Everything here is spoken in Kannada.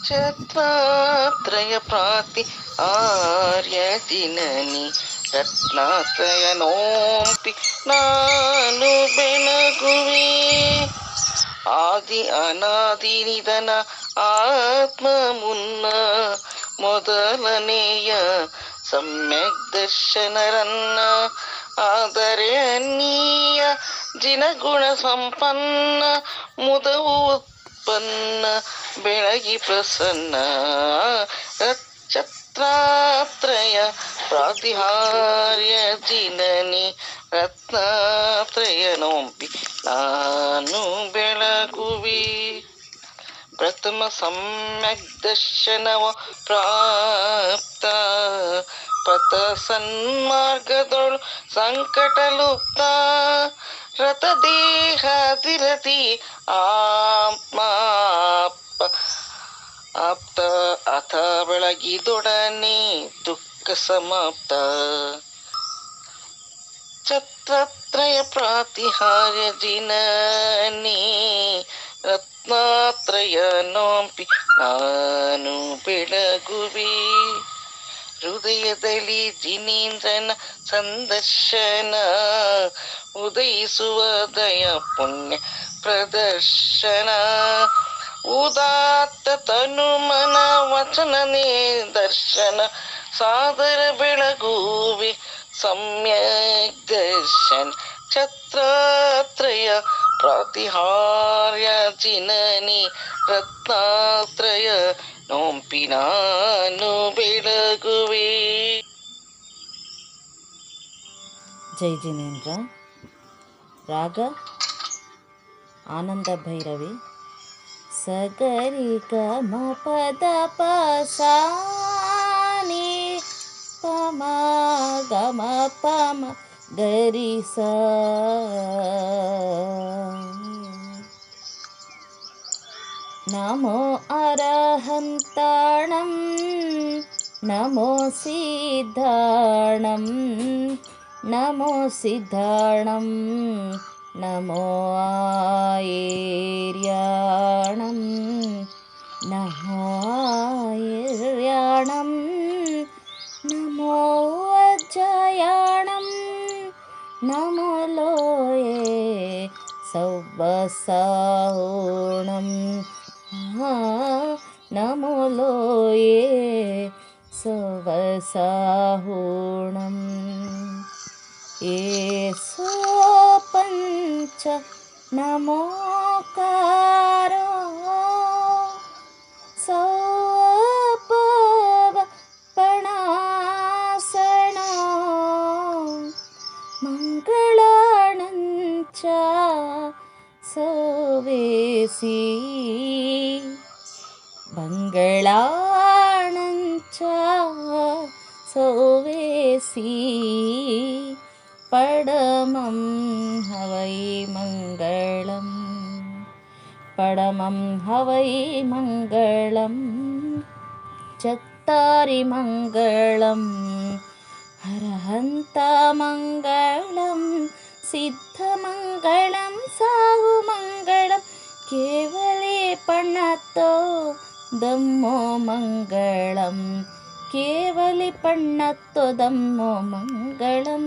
ಛತ್ರತ್ರಯ ಪ್ರಾತಿ ಆರ್ಯ ಜಿನನಿ ರತ್ನಾತ್ರಯ ನೋಂಪಿ ನಾನು ಬೆಳಗುವೆ. ಆದಿ ಅನಾದಿ ನಿಧನ ಆತ್ಮ ಮುನ್ನ ಮೊದಲನೆಯ ಸಮ್ಯಕ್ ದರ್ಶನರನ್ನ ಆದರೆ ಅನ್ನೀಯ ಜಿನಗುಣ ಸಂಪನ್ನ ಮುದವು ಉತ್ಪನ್ನ ಬೆಳಗಿ ಪ್ರಸನ್ನ. ಛತ್ರಾತ್ರಯ ಪ್ರಾತಿಹಾರ್ಯ ಜಿನನಿ ರತ್ನಾತ್ರಯ ನೋಂಪಿ ನಾನು ಬೆಳಗುವೆ. ಪ್ರಥಮ ಸಮ್ಯಕ್ ದರ್ಶನವ ಪ್ರಾಪ್ತ ಪಥ ಸನ್ಮಾರ್ಗದೊಳು ಸಂಕಟಲುಪ್ತ ರಥ ದೇಹಾದಿರತಿ ಆಪ್ತ ಅಥ ಬೆಳಗಿದೊಡನೆ ದುಃಖ ಸಮಾಪ್ತ. ಛತ್ರತ್ರಯ ಪ್ರಾತಿಹಾರ್ಯ ಜಿನನಿ ರತ್ನಾತ್ರಯ ನೋಂಪಿ ನಾನು ಬೆಳಗುವೆ. ಹೃದಯದಲ್ಲಿ ಜಿನೇಂದ್ರನ ಸಂದರ್ಶನ ಉದಯಿಸುವ ದಯ ಪುಣ್ಯ ಪ್ರದರ್ಶನ. ಉದಾತ್ತ ತನು ಮನ ವಚನ ದರ್ಶನ ಸಾದರ ಬೆಳಗುವೆ ಸಮ್ಯಕ್ ದರ್ಶನ. ಛತ್ರತ್ರಯ ಪ್ರಾತಿಹಾರ್ಯ ಜಿನನಿ ರತ್ನಾತ್ರಯ ನೋಂಪಿ ನಾನು ಬೆಳಗುವೆ. ಜೈ ಜಿನೇಂದ್ರ. ರಾಗ ಆನಂದ ಭೈರವಿ. ಸಗರಿ ಗಮ ಪದ ಪಸಾನಿ ಪಮ ಗಮ ಪಮ ಗರಿ ಸ. ನಮೋ ಅರಹಂತಾಣಂ ನಮೋ ಸಿದ್ಧಾಣಂ ನಮೋ ಸಿದ್ಧಾಣಂ ನಮೋ ಆಯರ್ಯಾಣಂ ನಮೋ ಆಯರ್ಯಾಣಂ ನಮೋ ವಜ್ಜಯಾಣಂ ನಮೋ ಲೋಯೇ ಸೌಬಸಾಹುಣಂ ನಮೋ ಲೋಯೇ ಸವಸಾಹುಣಂ. ಏಸೋ ಪಂಚ ನಮೋಕಾರೋ ಸೌಪವ ಪಣಾಸಣ ಮಂಗಳಾಣಂಚ ಸೋವೇಸಿ ಮಂಗಳಾಣಂಚ ಸೋವೇಸಿ. ಪಡಮಂ ಹವೈ ಮಂಗಳಂ ಪಡಮಂ ಹವೈ ಮಂಗಳಂ ಚತ್ತಾರಿ ಮಂಗಳಂ ಹರಹಂತ ಮಂಗಳಂ ಸಿದ್ಧಮಂಗಳಂ ಸಾಹು ಮಂಗಳಂ ಕೇವಲೇ ಪಣ್ಣತ್ತೋ ದಮ್ಮೋ ಮಂಗಳಂ ಕೇವಲಿ ಪಣ್ಣತ್ತೋ ದಮ್ಮೋ ಮಂಗಳಂ.